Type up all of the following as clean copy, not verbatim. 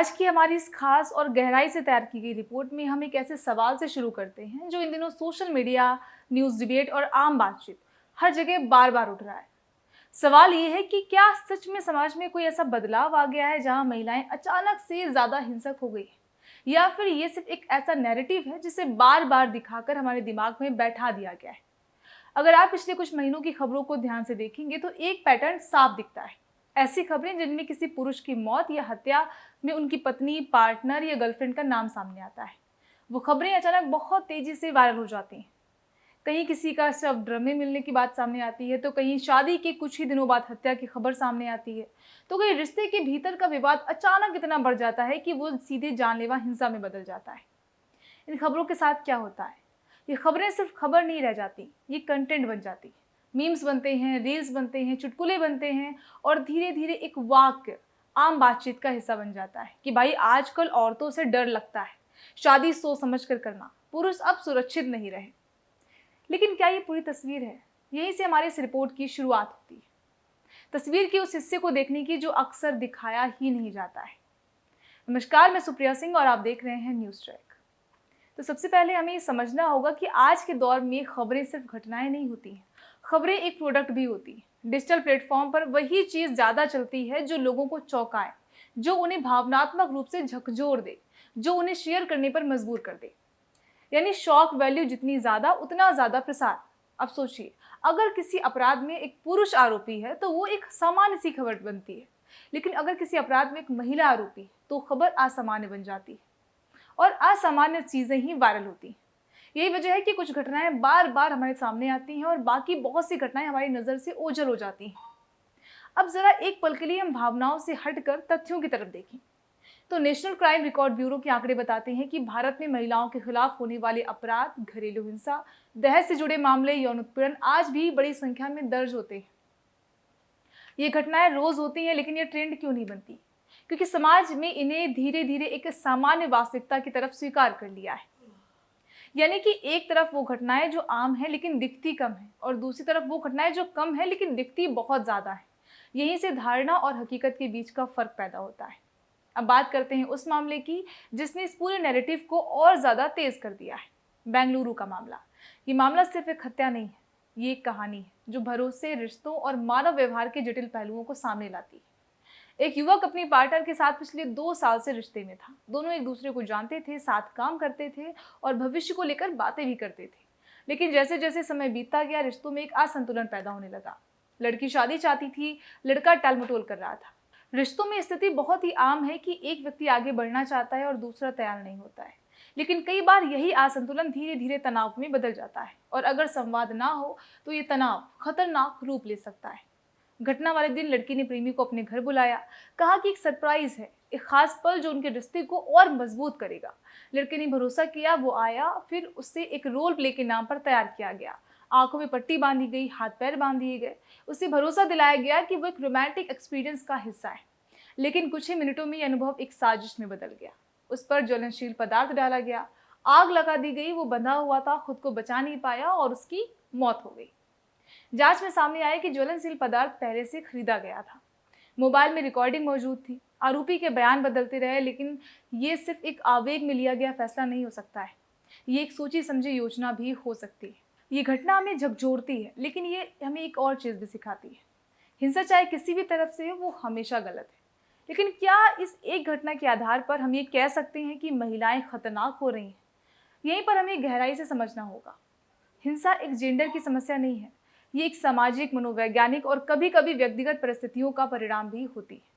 आज की हमारी इस खास और गहराई से तैयार की गई रिपोर्ट में हम एक ऐसे सवाल से शुरू करते हैं जो इन दिनों सोशल मीडिया, न्यूज़ डिबेट और आम बातचीत हर जगह बार बार उठ रहा है। सवाल ये है कि क्या सच में समाज में कोई ऐसा बदलाव आ गया है जहां महिलाएं अचानक से ज़्यादा हिंसक हो गई हैं? या फिर ये सिर्फ एक ऐसा नैरेटिव है जिसे बार बार दिखाकर हमारे दिमाग में बैठा दिया गया है? अगर आप पिछले कुछ महीनों की खबरों को ध्यान से देखेंगे तो एक पैटर्न साफ दिखता है। ऐसी खबरें जिनमें किसी पुरुष की मौत या हत्या में उनकी पत्नी, पार्टनर या गर्लफ्रेंड का नाम सामने आता है। वो खबरें अचानक बहुत तेजी से वायरल हो जाती हैं। कहीं किसी का शव ड्रम में मिलने की बात सामने आती है, तो कहीं शादी के कुछ ही दिनों बाद हत्या की खबर सामने आती है, तो कहीं रिश्ते के भीतर का विवाद अचानक इतना बढ़ जाता है कि वो सीधे जानलेवा हिंसा में बदल जाता है। इन खबरों के साथ क्या होता है? ये खबरें सिर्फ खबर नहीं रह जाती, ये कंटेंट बन जाती है। मीम्स बनते हैं, रील्स बनते हैं, चुटकुले बनते हैं और धीरे धीरे एक वाक्य आम बातचीत का हिस्सा बन जाता है कि भाई आजकल औरतों से डर लगता है, शादी सोच समझ कर करना, पुरुष अब सुरक्षित नहीं रहे। लेकिन क्या ये पूरी तस्वीर है? यहीं से हमारी इस रिपोर्ट की शुरुआत होती है, तस्वीर के उस हिस्से को देखने की जो अक्सर दिखाया ही नहीं जाता है। नमस्कार, मैं सुप्रिया सिंह और आप देख रहे हैं न्यूज़ ट्रैक। तो सबसे पहले हमें ये समझना होगा कि आज के दौर में खबरें सिर्फ घटनाएं नहीं होती हैं, खबरें एक प्रोडक्ट भी होती है। डिजिटल प्लेटफॉर्म पर वही चीज़ ज़्यादा चलती है जो लोगों को चौंकाए, जो उन्हें भावनात्मक रूप से झकझोर दे, जो उन्हें शेयर करने पर मजबूर कर दे। यानी शॉक वैल्यू जितनी ज़्यादा उतना ज़्यादा प्रसार। अब सोचिए, अगर किसी अपराध में एक पुरुष आरोपी है तो वो एक सामान्य सी खबर बनती है, लेकिन अगर किसी अपराध में एक महिला आरोपी है तो खबर असामान्य बन जाती है और असामान्य चीज़ें ही वायरल होती हैं। यही वजह है कि कुछ घटनाएं बार बार हमारे सामने आती हैं और बाकी बहुत सी घटनाएं हमारी नज़र से ओझल हो जाती हैं। अब ज़रा एक पल के लिए हम भावनाओं से हटकर तथ्यों की तरफ देखें तो नेशनल क्राइम रिकॉर्ड ब्यूरो के आंकड़े बताते हैं कि भारत में महिलाओं के खिलाफ होने वाले अपराध, घरेलू हिंसा, दहेज से जुड़े मामले, यौन उत्पीड़न आज भी बड़ी संख्या में दर्ज होते हैं। ये घटनाएं रोज होती हैं, लेकिन ये ट्रेंड क्यों नहीं बनती? क्योंकि समाज में इन्हें धीरे धीरे एक सामान्य वास्तविकता की तरफ स्वीकार कर लिया है। यानी कि एक तरफ वो घटनाएं जो आम है लेकिन दिखती कम है, और दूसरी तरफ वो घटनाएं जो कम है लेकिन दिखती बहुत ज्यादा है। यहीं से धारणा और हकीकत के बीच का फर्क पैदा होता है। अब बात करते हैं उस मामले की जिसने इस पूरे नैरेटिव को और ज्यादा तेज कर दिया है, बेंगलुरु का मामला। ये मामला सिर्फ एक हत्या नहीं है, ये एक कहानी है जो भरोसे, रिश्तों और मानव व्यवहार के जटिल पहलुओं को सामने लाती है। एक युवक अपनी पार्टनर के साथ पिछले 2 साल से रिश्ते में था। दोनों एक दूसरे को जानते थे, साथ काम करते थे और भविष्य को लेकर बातें भी करते थे। लेकिन जैसे जैसे समय बीतता गया, रिश्तों में एक असंतुलन पैदा होने लगा। लड़की शादी चाहती थी, लड़का टालमटोल कर रहा था। रिश्तों में स्थिति बहुत ही आम है कि एक व्यक्ति आगे बढ़ना चाहता है और दूसरा तैयार नहीं होता है। लेकिन कई बार यही असंतुलन धीरे धीरे तनाव में बदल जाता है, और अगर संवाद ना हो तो ये तनाव खतरनाक रूप ले सकता है। घटना वाले दिन लड़की ने प्रेमी को अपने घर बुलाया, कहा कि एक सरप्राइज है, एक खास पल जो उनके रिश्ते को और मजबूत करेगा। लड़के ने भरोसा किया, वो आया, फिर उससे एक रोल प्ले के नाम पर तैयार किया गया। आंखों में पट्टी बांधी गई, हाथ पैर बांध दिए गए। उसे भरोसा दिलाया गया कि वो एक रोमांटिक एक्सपीरियंस का हिस्सा है। लेकिन कुछ ही मिनटों में यह अनुभव एक साजिश में बदल गया। उस पर ज्वलनशील पदार्थ डाला गया, आग लगा दी गई। वो बंधा हुआ था, खुद को बचा नहीं पाया और उसकी मौत हो गई। जांच में सामने आया कि ज्वलनशील पदार्थ पहले से खरीदा गया था। मोबाइल में रिकॉर्डिंग मौजूद थी। आरोपी के बयान बदलते रहे, लेकिन ये सिर्फ एक आवेग में लिया गया फैसला नहीं हो सकता है, ये एक सोची समझी योजना भी हो सकती है। ये घटना हमें झकझोरती है, लेकिन ये हमें एक और चीज़ भी सिखाती है। हिंसा चाहे किसी भी तरफ से हो, वो हमेशा गलत है। लेकिन क्या इस एक घटना के आधार पर हम ये कह सकते हैं कि महिलाएं खतरनाक हो रही हैं? यहीं पर हमें गहराई से समझना होगा। हिंसा एक जेंडर की समस्या नहीं है, ये एक सामाजिक, मनोवैज्ञानिक और कभी कभी व्यक्तिगत परिस्थितियों का परिणाम भी होती है।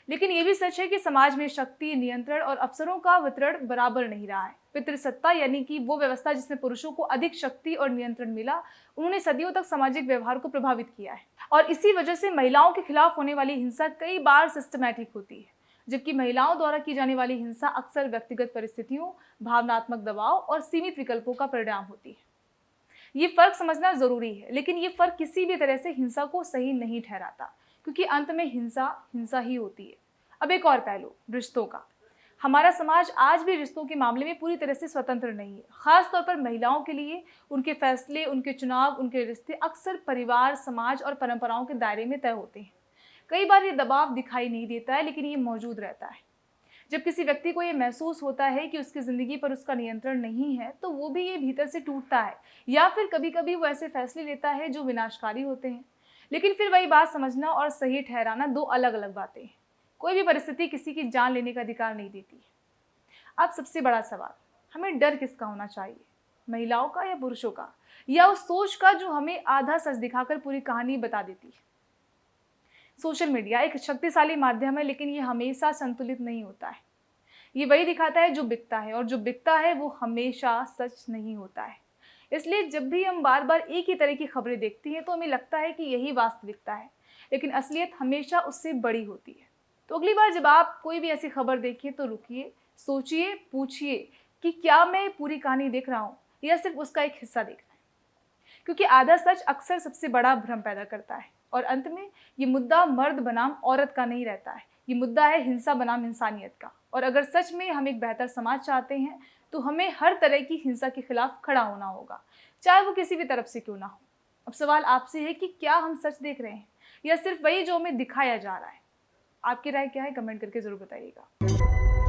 लेकिन ये भी सच है कि समाज में शक्ति, नियंत्रण और अवसरों का वितरण बराबर नहीं रहा है। पितृसत्ता यानी कि वो व्यवस्था जिसमें पुरुषों को अधिक शक्ति और नियंत्रण मिला, उन्होंने सदियों तक सामाजिक व्यवहार को प्रभावित किया है। और इसी वजह से महिलाओं के खिलाफ होने वाली हिंसा कई बार सिस्टमैटिक होती है, जबकि महिलाओं द्वारा की जाने वाली हिंसा अक्सर व्यक्तिगत परिस्थितियों, भावनात्मक दबाव और सीमित विकल्पों का परिणाम होती है। ये फर्क समझना जरूरी है, लेकिन ये फर्क किसी भी तरह से हिंसा को सही नहीं ठहराता, क्योंकि अंत में हिंसा हिंसा ही होती है। अब एक और पहलू, रिश्तों का। हमारा समाज आज भी रिश्तों के मामले में पूरी तरह से स्वतंत्र नहीं है। खास तौर पर महिलाओं के लिए उनके फैसले, उनके चुनाव, उनके रिश्ते अक्सर परिवार, समाज और परंपराओं के दायरे में तय होते हैं। कई बार ये दबाव दिखाई नहीं देता है, लेकिन ये मौजूद रहता है। जब किसी व्यक्ति को ये महसूस होता है कि उसकी ज़िंदगी पर उसका नियंत्रण नहीं है, तो वो भी ये भीतर से टूटता है या फिर कभी-कभी वो ऐसे फैसले लेता है जो विनाशकारी होते हैं। लेकिन फिर वही बात समझना और सही ठहराना दो अलग-अलग बातें हैं। कोई भी परिस्थिति किसी की जान लेने का अधिकार नहीं देती है। अब सबसे बड़ा सवाल, हमें डर किसका होना चाहिए? महिलाओं का या पुरुषों का? या उस सोच का जो हमें आधा सच दिखाकर पूरी कहानी बता देती है? सोशल मीडिया एक शक्तिशाली माध्यम है, लेकिन ये हमेशा संतुलित नहीं होता है। ये वही दिखाता है जो बिकता है, और जो बिकता है वो हमेशा सच नहीं होता है। इसलिए जब भी हम बार बार एक ही तरह की खबरें देखती हैं तो हमें लगता है कि यही वास्तविकता है, लेकिन असलियत हमेशा उससे बड़ी होती है। तो अगली बार जब आप कोई भी ऐसी खबर देखिए तो रुकिए, सोचिए, पूछिए कि क्या मैं पूरी कहानी देख रहा हूँ या सिर्फ उसका एक हिस्सा देख रहा है। क्योंकि आधा सच अक्सर सबसे बड़ा भ्रम पैदा करता है, और अंत में ये मुद्दा मर्द बनाम औरत का नहीं रहता है, ये मुद्दा है हिंसा बनाम इंसानियत का। और अगर सच में हम एक बेहतर समाज चाहते हैं तो हमें हर तरह की हिंसा के खिलाफ खड़ा होना होगा, चाहे वो किसी भी तरफ से क्यों ना हो। अब सवाल आपसे है कि क्या हम सच देख रहे हैं या सिर्फ वही जो हमें दिखाया जा रहा है? आपकी राय क्या है? कमेंट करके जरूर बताइएगा।